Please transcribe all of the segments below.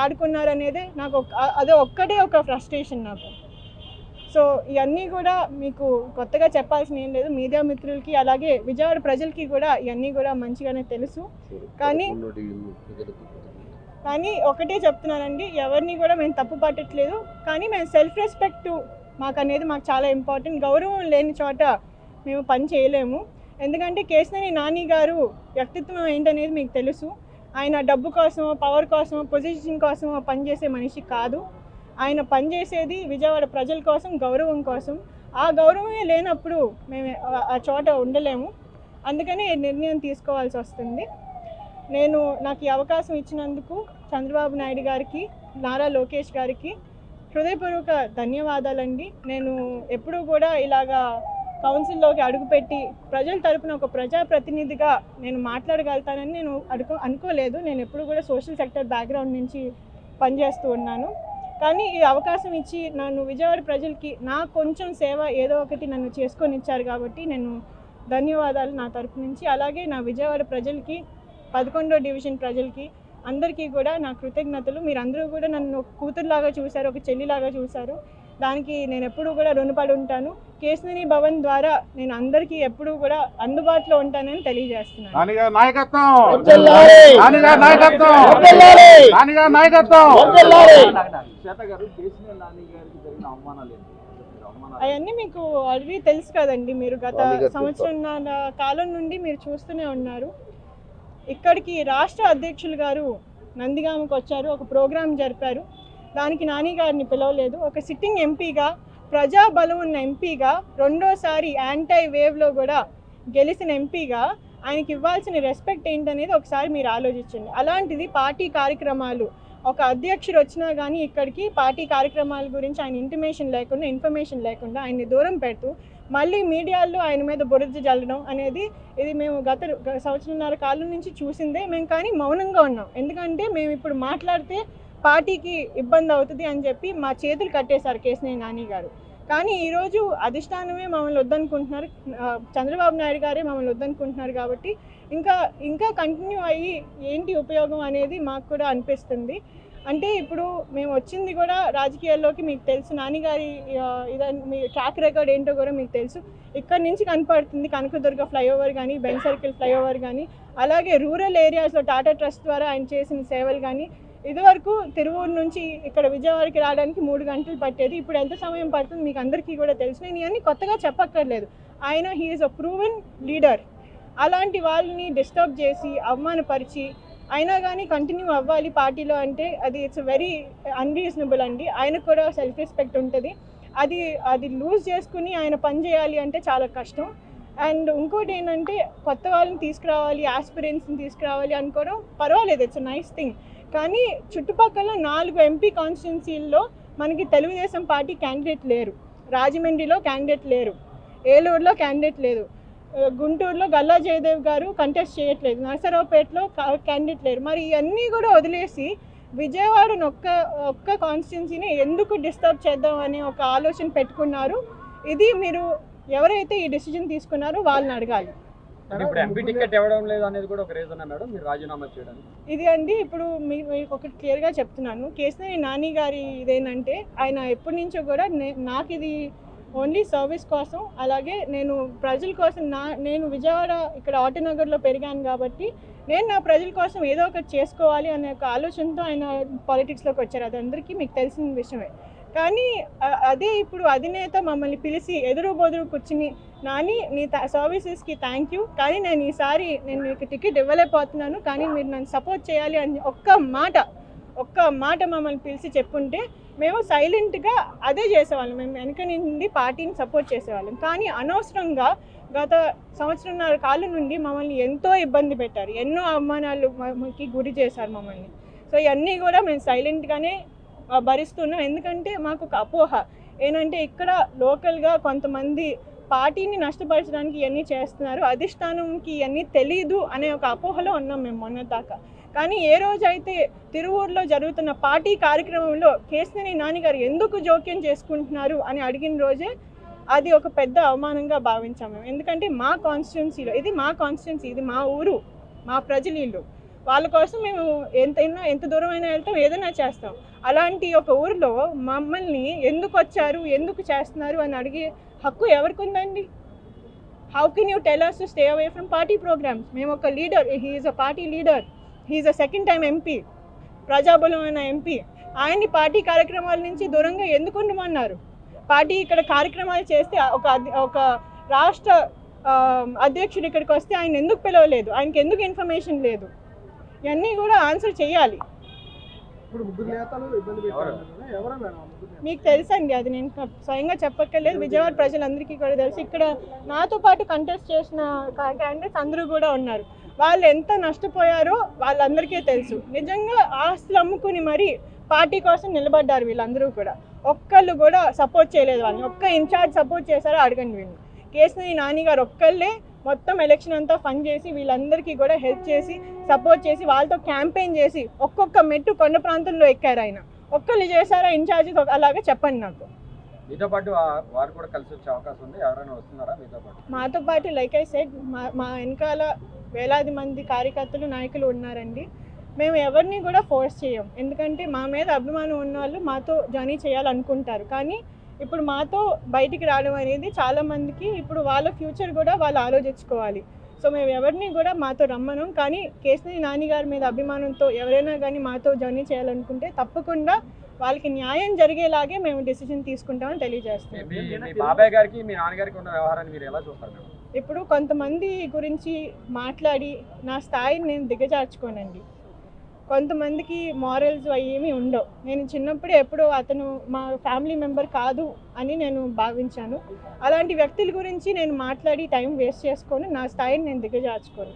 ఆడుకున్నారు అనేది నాకు అదే ఒక్కటే ఒక ఫ్రస్ట్రేషన్ నాకు. సో ఇవన్నీ కూడా మీకు కొత్తగా చెప్పాల్సిన ఏం లేదు. మీడియా మిత్రులకి అలాగే విజయవాడ ప్రజలకి కూడా ఇవన్నీ కూడా మంచిగానే తెలుసు. కానీ ఒకటే చెప్తున్నానండి, ఎవరిని కూడా మేము తప్పు పట్టట్లేదు. కానీ మేము సెల్ఫ్ రెస్పెక్ట్ మాకు చాలా ఇంపార్టెంట్. గౌరవం లేని చోట మేము పని చేయలేము. ఎందుకంటే కేశినేని నాని గారు వ్యక్తిత్వం ఏంటనేది మీకు తెలుసు. ఆయన డబ్బు కోసమో పవర్ కోసమో పొజిషన్ కోసమో పనిచేసే మనిషి కాదు. ఆయన పనిచేసేది విజయవాడ ప్రజల కోసం, గౌరవం కోసం. ఆ గౌరవమే లేనప్పుడు మేము ఆ చోట ఉండలేము. అందుకని నిర్ణయం తీసుకోవాల్సి వస్తుంది. నాకు ఈ అవకాశం ఇచ్చినందుకు చంద్రబాబు నాయుడు గారికి, నారా లోకేష్ గారికి హృదయపూర్వక ధన్యవాదాలండి. నేను ఎప్పుడూ కూడా ఇలాగా కౌన్సిల్లోకి అడుగుపెట్టి ప్రజల తరపున ఒక ప్రజాప్రతినిధిగా నేను మాట్లాడగలుగుతానని నేను అనుకోలేదు. నేను ఎప్పుడు కూడా సోషల్ సెక్టర్ బ్యాక్గ్రౌండ్ నుంచి పనిచేస్తూ ఉన్నాను. కానీ ఈ అవకాశం ఇచ్చి నన్ను విజయవాడ ప్రజలకి నా కొంచెం సేవ ఏదో ఒకటి నన్ను చేసుకొని ఇచ్చారు కాబట్టి నేను ధన్యవాదాలు నా తరపు నుంచి. అలాగే నా విజయవాడ ప్రజలకి, 11వ డివిజన్ ప్రజలకి అందరికీ కూడా నా కృతజ్ఞతలు. మీరందరూ కూడా నన్ను ఒక కూతురులాగా చూశారు, ఒక చెల్లిలాగా చూశారు. దానికి నేను ఎప్పుడూ కూడా రుణపడి ఉంటాను. కేశినేని భవన్ ద్వారా నేను అందరికీ ఎప్పుడూ కూడా అందుబాటులో ఉంటానని తెలియజేస్తున్నాను. అవన్నీ మీకు ఆల్రెడీ తెలుసు కదండి. మీరు గత సంవత్సరం కాలం నుండి మీరు చూస్తూనే ఉన్నారు. ఇక్కడికి రాష్ట్ర అధ్యక్షులు గారు నందిగామకు వచ్చారు, ఒక ప్రోగ్రాం జరిపారు. దానికి నాని గారిని పిలవలేదు. ఒక సిట్టింగ్ ఎంపీగా, ప్రజాబలం ఉన్న ఎంపీగా, రెండోసారి యాంటీ వేవ్లో కూడా గెలిచిన ఎంపీగా ఆయనకి ఇవ్వాల్సిన రెస్పెక్ట్ ఏంటనేది ఒకసారి మీరు ఆలోచించండి. అలాంటిది పార్టీ కార్యక్రమాలు, ఒక అధ్యక్షుడు వచ్చినా కానీ ఇక్కడికి పార్టీ కార్యక్రమాల గురించి ఆయన ఇన్ఫర్మేషన్ లేకుండా ఆయన్ని దూరం పెడుతూ మళ్ళీ మీడియాలో ఆయన మీద బురద జల్లడం అనేది ఇది మేము గత సంవత్సరంన్నర కాలం నుంచి చూసిందే. మేము కానీ మౌనంగా ఉన్నాం. ఎందుకంటే మేము ఇప్పుడు మాట్లాడితే పార్టీకి ఇబ్బంది అవుతుంది అని చెప్పి మా చేతులు కట్టేశారు కేశినేని నాని గారు. కానీ ఈరోజు అధిష్టానమే మమ్మల్ని వద్దనుకుంటున్నారు, చంద్రబాబు నాయుడు గారే మమ్మల్ని వద్దనుకుంటున్నారు. కాబట్టి ఇంకా కంటిన్యూ అయ్యి ఏంటి ఉపయోగం అనేది మాకు కూడా అనిపిస్తుంది. అంటే ఇప్పుడు మేము వచ్చింది కూడా రాజకీయాల్లోకి మీకు తెలుసు. నానిగారి మీ ట్రాక్ రికార్డ్ ఏంటో కూడా మీకు తెలుసు. ఇక్కడ నుంచి కనపడుతుంది కనకదుర్గ ఫ్లైఓవర్ కానీ, బెంజ్ సర్కిల్ ఫ్లైఓవర్ కానీ, అలాగే రూరల్ ఏరియాస్లో టాటా ట్రస్ట్ ద్వారా ఆయన చేసిన సేవలు కానీ. ఇదివరకు తిరువూరు నుంచి ఇక్కడ విజయవాడకి రావడానికి 3 గంటలు పట్టేది. ఇప్పుడు ఎంత సమయం పడుతుంది మీకు అందరికీ కూడా తెలుసు. నేను ఇవన్నీ కొత్తగా చెప్పక్కర్లేదు. He is a proven leader. అలాంటి వాళ్ళని డిస్టర్బ్ చేసి అవమానపరిచి అయినా కానీ కంటిన్యూ అవ్వాలి పార్టీలో అంటే ఇట్స్ వెరీ అన్రీజనబుల్ అండి. ఆయనకు కూడా సెల్ఫ్ రెస్పెక్ట్ ఉంటుంది. అది లూజ్ చేసుకుని ఆయన పని చేయాలి అంటే చాలా కష్టం. అండ్ ఇంకోటి ఏంటంటే కొత్త వాళ్ళని తీసుకురావాలి, ఆస్పిరెంట్స్ని తీసుకురావాలి అనుకోవడం పర్వాలేదు, ఇట్స్ నైస్ థింగ్. కానీ చుట్టుపక్కల 4 ఎంపీ కాన్స్టిట్యున్సీల్లో మనకి తెలుగుదేశం పార్టీ క్యాండిడేట్ లేరు. రాజమండ్రిలో క్యాండిడేట్ లేరు, ఏలూరులో క్యాండిడేట్ లేదు, గుంటూరులో గల్లా జయదేవ్ గారు కంటెస్ట్ చేయట్లేదు, నరసరావుపేటలో క్యాండిడేట్ లేరు. మరి ఇవన్నీ కూడా వదిలేసి విజయవాడను ఒక్క కాన్స్టిట్యున్సీని ఎందుకు డిస్టర్బ్ చేద్దాం అనే ఒక ఆలోచన పెట్టుకున్నారు. ఇది మీరు ఎవరైతే ఈ డిసిజన్ తీసుకున్నారో వాళ్ళని అడగాలి. ఇది అండి ఇప్పుడు మీకు ఒకటి క్లియర్గా చెప్తున్నాను. కేశినేని నాని గారి ఇదేంటంటే ఆయన ఎప్పటి నుంచో కూడా నాకు ఇది ఓన్లీ సర్వీస్ కోసం, అలాగే నేను ప్రజల కోసం నేను విజయవాడ ఇక్కడ ఆటోనగర్లో పెరిగాను కాబట్టి నేను నా ప్రజల కోసం ఏదో ఒకటి చేసుకోవాలి అనే ఒక ఆలోచనతో ఆయన పాలిటిక్స్లోకి వచ్చారు. అది అందరికీ మీకు తెలిసిన విషయమే. కానీ అదే ఇప్పుడు అధినేత మమ్మల్ని పిలిచి ఎదురు బొదురు కూర్చుని నాని నీ సర్వీసెస్కి థ్యాంక్ యూ, కానీ నేను ఈసారి మీకు టికెట్ ఇవ్వలేకపోతున్నాను, కానీ మీరు నన్ను సపోర్ట్ చేయాలి అని ఒక్క మాట మమ్మల్ని పిలిచి చెప్పుంటే మేము సైలెంట్గా అదే చేసేవాళ్ళం. మేము వెనక నుండి పార్టీని సపోర్ట్ చేసేవాళ్ళం. కానీ అనవసరంగా గత సంవత్సరంన్నర కాలం నుండి మమ్మల్ని ఎంతో ఇబ్బంది పెట్టారు, ఎన్నో అవమానాలకి గురి చేశారు మమ్మల్ని. సో ఇవన్నీ కూడా మేము సైలెంట్గానే భరిస్తున్నాం. ఎందుకంటే మాకు ఒక అపోహ ఏంటంటే ఇక్కడ లోకల్గా కొంతమంది పార్టీని నష్టపరచడానికి ఇవన్నీ చేస్తున్నారు, అధిష్టానంకి ఇవన్నీ తెలీదు అనే ఒక అపోహలో ఉన్నాం మేము మొన్నదాకా. కానీ ఏ రోజైతే తిరువూరులో జరుగుతున్న పార్టీ కార్యక్రమంలో కేశినేని నాని గారు ఎందుకు జోక్యం చేసుకుంటున్నారు అని అడిగిన రోజే అది ఒక పెద్ద అవమానంగా భావించాము మేము. ఎందుకంటే మా కాన్స్టిట్యున్సీలో ఇది మా కాన్స్టిట్యున్సీ, ఇది మా ఊరు, మా ప్రజలు ఇల్లు. వాళ్ళ కోసం మేము ఎంత దూరం అయినా వెళ్తాం, ఏదైనా చేస్తాం. అలాంటి ఒక ఊరిలో మమ్మల్ని ఎందుకు వచ్చారు, ఎందుకు చేస్తున్నారు అని అడిగే హక్కు ఎవరికి ఉందండి? How can you tell us to stay away from party programs? మేము ఒక leader, he is a party leader, he is a second time MP, ప్రజాబలం అనే ఎంపీ. ఆయన్ని పార్టీ కార్యక్రమాల నుంచి దూరంగా ఎందుకు ఉండమన్నారు? పార్టీ ఇక్కడ కార్యక్రమాలు చేస్తే ఒక రాష్ట్ర అధ్యక్షుడు ఇక్కడికి వస్తే ఆయన ఎందుకు పిలవలేదు? ఆయనకి ఎందుకు ఇన్ఫర్మేషన్ లేదు? ఇవన్నీ కూడా ఆన్సర్ చేయాలి. మీకు తెలుసండి, అది నేను స్వయంగా చెప్పక్కర్లేదు, విజయవాడ ప్రజలందరికీ కూడా తెలుసు. ఇక్కడ నాతో పాటు కంటెస్ట్ చేసిన క్యాండిడేట్స్ అందరూ కూడా ఉన్నారు. వాళ్ళు ఎంత నష్టపోయారో వాళ్ళందరికీ తెలుసు. నిజంగా ఆస్తులు అమ్ముకుని మరీ పార్టీ కోసం నిలబడ్డారు వీళ్ళందరూ కూడా. ఒక్కళ్ళు కూడా సపోర్ట్ చేయలేదు వాళ్ళని. ఒక్క ఇన్ఛార్జ్ సపోర్ట్ చేశారో అడగండి వీళ్ళు. కేశినేని నాని గారు ఒక్కళ్ళే మొత్తం ఎలక్షన్ అంతా ఫండ్ చేసి వీళ్ళందరికీ కూడా హెల్ప్ చేసి సపోర్ట్ చేసి వాళ్ళతో క్యాంపెయిన్ చేసి ఒక్కొక్క మెట్టు కొండ ప్రాంతంలో ఎక్కారు ఆయన. ఒక్కళ్ళు చేశారా ఇన్ఛార్జెస్? అలాగే చెప్పండి నాకు. మీతో పాటు వారు కూడా కలిసి వచ్చే అవకాశం ఉంది, ఎవరైనా వస్తున్నారా మీతో పాటు? మాతో పాటు లైక్ ఐ సెడ్ మా వెనకాల వేలాది మంది కార్యకర్తలు నాయకులు ఉన్నారండి. మేము ఎవరిని కూడా ఫోర్స్ చేయం, ఎందుకంటే మా మీద అభిమానం ఉన్న వాళ్ళు మాతో జర్నీ చేయాలనుకుంటారు. కానీ ఇప్పుడు మాతో బయటికి రావడం అనేది చాలామందికి ఇప్పుడు వాళ్ళ ఫ్యూచర్ కూడా వాళ్ళు ఆలోచించుకోవాలి. సో మేము ఎవరిని కూడా మాతో రమ్మనం. కానీ కేశినేని నాని గారి మీద అభిమానంతో ఎవరైనా కానీ మాతో జర్నీ చేయాలనుకుంటే తప్పకుండా వాళ్ళకి న్యాయం జరిగేలాగే మేము డెసిషన్ తీసుకుంటామని తెలియజేస్తాం. బాబాయ్ గారికి మీ నాన్నగారికి ఉన్న వ్యవహారాన్ని మీరు ఎలా చూస్తారు? ఇప్పుడు కొంతమంది గురించి మాట్లాడి నా స్థాయిని నేను దిగజార్చుకోనండి. కొంతమందికి మారల్స్ ఏమీ ఉండవు. నేను చిన్నప్పుడే ఎప్పుడో అతను మా ఫ్యామిలీ మెంబర్ కాదు అని నేను భావించాను. అలాంటి వ్యక్తుల గురించి నేను మాట్లాడి టైం వేస్ట్ చేసుకొని నా స్థాయిని నేను దిగజార్చుకోను.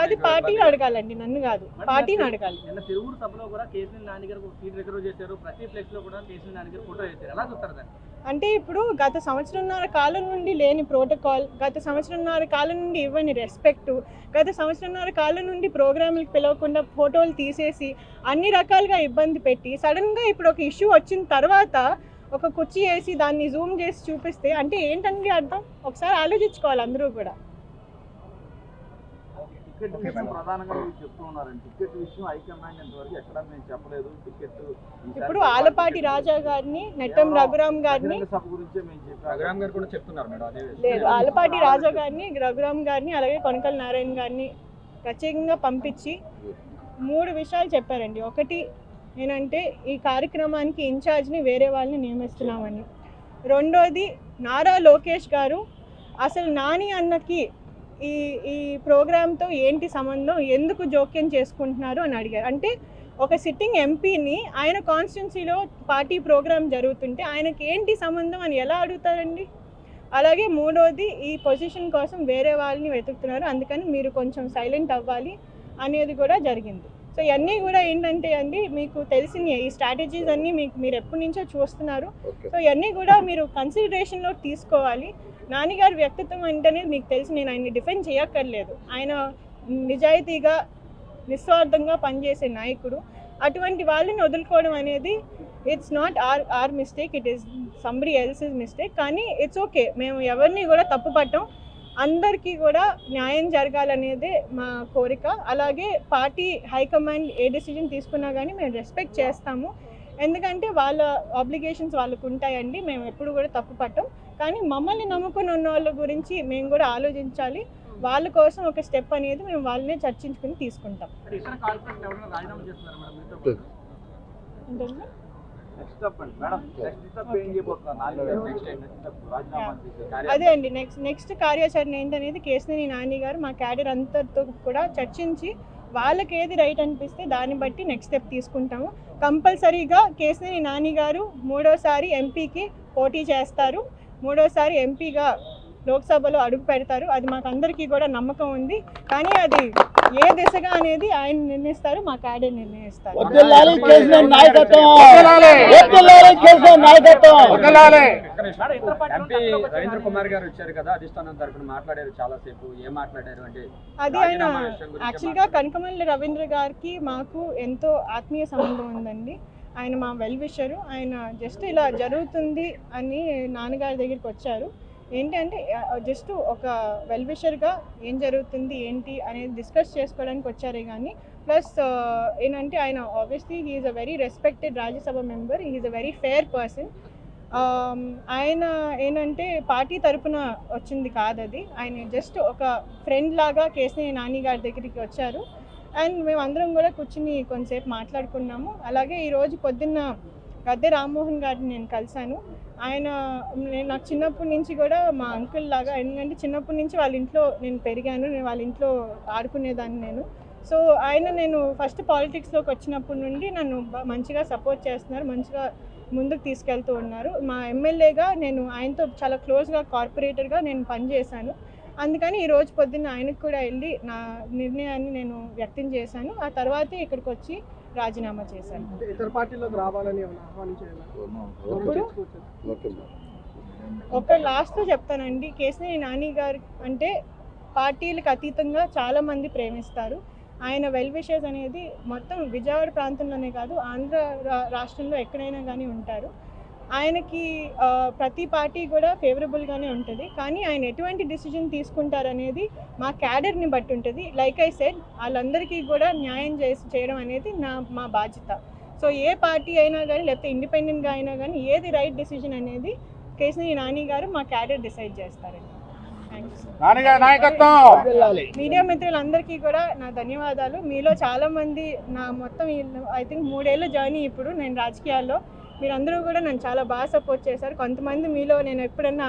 అది పార్టీని అడగాలండి, నన్ను కాదు, పార్టీని అడగాలి. తిరువురు సభలో కూడా కేశినేని నాని గారు సీట్ రిజర్వ్ చేశారు, ప్రతి ప్లేస్ లో కూడా కేశినేని నాని గారు ఫోటో వేశారు. ఎలా చూస్తారు దాన్ని? అంటే ఇప్పుడు గత సంవత్సరంన్నర కాలం నుండి లేని ప్రోటోకాల్, గత సంవత్సరంన్నర కాలం నుండి ఇవ్వని రెస్పెక్ట్, గత సంవత్సరంన్నర కాలం నుండి ప్రోగ్రాంలకు పిలవకుండా ఫోటోలు తీసేసి అన్ని రకాలుగా ఇబ్బంది పెట్టి సడన్గా ఇప్పుడు ఒక ఇష్యూ వచ్చిన తర్వాత ఒక కుర్చీ వేసి దాన్ని జూమ్ చేసి చూపిస్తే అంటే ఏంటండి అర్థం? ఒకసారి ఆలోచించుకోవాలి అందరూ కూడా. ఇప్పుడు ఆలపాటి రాజా గారిని, నెట్టం రఘురామ్ గారిని, లేదు ఆలపాటి రాజా గారిని, రఘురామ్ గారిని, అలాగే కొనకల నారాయణ గారిని ప్రత్యేకంగా పంపించి 3 విషయాలు చెప్పారండి. ఒకటి ఏంటంటే ఈ కార్యక్రమానికి ఇన్ఛార్జ్ని వేరే వాళ్ళని నియమిస్తున్నామని. రెండోది నారా లోకేష్ గారు అసలు నాని అన్నకి ఈ ప్రోగ్రాంతో ఏంటి సంబంధం, ఎందుకు జోక్యం చేసుకుంటున్నారు అని అడిగారు. అంటే ఒక సిట్టింగ్ ఎంపీని ఆయన కాన్స్టిట్యున్సీలో పార్టీ ప్రోగ్రాం జరుగుతుంటే ఆయనకి ఏంటి సంబంధం అని ఎలా అడుగుతారండి? అలాగే మూడోది ఈ పొజిషన్ కోసం వేరే వాళ్ళని వెతుకుతున్నారు, అందుకని మీరు కొంచెం సైలెంట్ అవ్వాలి అనేది కూడా జరిగింది. సో ఇవన్నీ కూడా ఏంటంటే అండి, మీకు తెలిసిన ఈ స్ట్రాటజీస్ అన్నీ మీరు ఎప్పటి నుంచో చూస్తున్నారు. సో ఇవన్నీ కూడా మీరు కన్సిడరేషన్లో తీసుకోవాలి. నాన్నగారి వ్యక్తిత్వం అంటేనే మీకు తెలిసి నేను ఆయన్ని డిఫెండ్ చేయక్కర్లేదు. ఆయన నిజాయితీగా నిస్వార్థంగా పనిచేసే నాయకుడు. అటువంటి వాళ్ళని వదులుకోవడం అనేది it's not our mistake, it is somebody else's mistake. కానీ ఇట్స్ ఓకే, మేము ఎవరిని కూడా తప్పు పట్టం. అందరికీ కూడా న్యాయం జరగాలనేదే మా కోరిక. అలాగే పార్టీ హైకమాండ్ ఏ డెసిజన్ తీసుకున్నా కానీ మేము రెస్పెక్ట్ చేస్తాము, ఎందుకంటే వాళ్ళ ఆబ్లిగేషన్స్ వాళ్ళకు ఉంటాయండి. మేము ఎప్పుడు కూడా తప్పు పట్టం. కానీ మమ్మల్ని నమ్ముకుని ఉన్న వాళ్ళ గురించి మేము కూడా ఆలోచించాలి. వాళ్ళ కోసం ఒక స్టెప్ అనేది మేము వాళ్ళనే చర్చించుకుని తీసుకుంటాం. అదే అండి నెక్స్ట్ కార్యాచరణ ఏంటనేది కేశినేని నాని గారు మా క్యాడర్ అంతటితో కూడా చర్చించి వాళ్ళకి ఏది రైట్ అనిపిస్తే దాన్ని బట్టి నెక్స్ట్ స్టెప్ తీసుకుంటాము. కంపల్సరీగా కేశినేని నాని గారు 3వ ఎంపీకి పోటీ చేస్తారు, 3వ ఎంపీగా లోక్సభలో అడుగు పెడతారు. అది మాకు అందరికీ కూడా నమ్మకం ఉంది. కానీ అది ఏ దిశగా అనేది ఆయన నిర్ణయిస్తారు, మా క్యాడర్ నిర్ణయిస్తారు. రవీంద్ర కుమార్ గారు వచ్చారు కదా, అధిష్టానం తరపున మాట్లాడారు చాలాసేపు. ఏం మాట్లాడారు అంటే అది ఆయన యాక్చువల్గా కనకమల్లి రవీంద్ర గారికి మాకు ఎంతో ఆత్మీయ సంబంధం ఉందండి. ఆయన మా వెల్ విషరు. ఆయన జస్ట్ ఇలా జరుగుతుంది అని నాన్నగారి దగ్గరికి వచ్చారు. ఏంటంటే జస్ట్ ఒక వెల్ విషర్గా ఏం జరుగుతుంది ఏంటి అనేది డిస్కస్ చేసుకోవడానికి వచ్చారే కానీ ప్లస్ ఏంటంటే ఆయన obviously he is a very respected Rajya Sabha member, he is a very fair person. ఆయన ఏంటంటే పార్టీ తరపున వచ్చింది కాదు అది, ఆయన జస్ట్ ఒక ఫ్రెండ్ లాగా కేశినేని నాని గారి దగ్గరికి వచ్చారు. అండ్ మేమందరం కూడా కూర్చుని కొంతసేపు మాట్లాడుకున్నాము. అలాగే ఈరోజు పొద్దున్న గద్దె రామ్మోహన్ గారిని నేను కలిశాను. ఆయన నాకు చిన్నప్పటి నుంచి కూడా మా అంకుల్ లాగా, ఎందుకంటే చిన్నప్పటి నుంచి వాళ్ళ ఇంట్లో నేను పెరిగాను, నేను వాళ్ళ ఇంట్లో ఆడుకునేదాన్ని నేను. సో ఆయన నేను ఫస్ట్ పాలిటిక్స్లోకి వచ్చినప్పటి నుండి నన్ను మంచిగా సపోర్ట్ చేస్తున్నారు, మంచిగా ముందుకు తీసుకెళ్తూ ఉన్నారు. మా ఎమ్మెల్యేగా నేను ఆయనతో చాలా క్లోజ్గా కార్పొరేటర్గా నేను పనిచేశాను. అందుకని ఈరోజు పొద్దున్న ఆయనకు కూడా వెళ్ళి నా నిర్ణయాన్ని నేను వ్యక్తం చేశాను. ఆ తర్వాతే ఇక్కడికి వచ్చి రాజీనామా చేశాను. ఇతర పార్టీలోకి రావాలని ఒక లాస్ట్లో చెప్తానండి, కేశినేని నాని గారు అంటే పార్టీలకు అతీతంగా చాలామంది ప్రేమిస్తారు. ఆయన వెల్ విషెస్ అనేది మొత్తం విజయవాడ ప్రాంతంలోనే కాదు, ఆంధ్ర రాష్ట్రంలో ఎక్కడైనా కానీ ఉంటారు. ఆయనకి ప్రతి పార్టీ కూడా ఫేవరబుల్గానే ఉంటుంది, కానీ ఆయన ఎటువంటి డిసిజన్ తీసుకుంటారనేది మా క్యాడర్ని బట్టి ఉంటుంది. లైక్ ఐ సెడ్, వాళ్ళందరికీ కూడా న్యాయం చేయడం అనేది మా బాధ్యత. సో ఏ పార్టీ అయినా కానీ లేకపోతే ఇండిపెండెంట్గా అయినా కానీ ఏది రైట్ డిసిజన్ అనేది కేశినేని నాని గారు మా క్యాడర్ డిసైడ్ చేస్తారండి. మీడియా మిత్రులందరికీ కూడా నా ధన్యవాదాలు. మీలో చాలామంది నా మొత్తం ఐ థింక్ 3 ఏళ్ళ జర్నీ ఇప్పుడు నేను రాజకీయాల్లో, మీరందరూ కూడా నన్ను చాలా బాగా సపోర్ట్ చేశారు. కొంతమంది మీలో నేను ఎప్పుడన్నా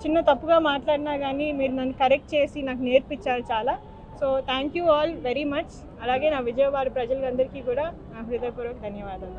చిన్న తప్పుగా మాట్లాడినా కానీ మీరు నన్ను కరెక్ట్ చేసి నాకు నేర్పించారు చాలా. So thank you all very much. అలాగే నా విజయవాడ ప్రజలందరికీ కూడా నా హృదయపూర్వక ధన్యవాదాలు.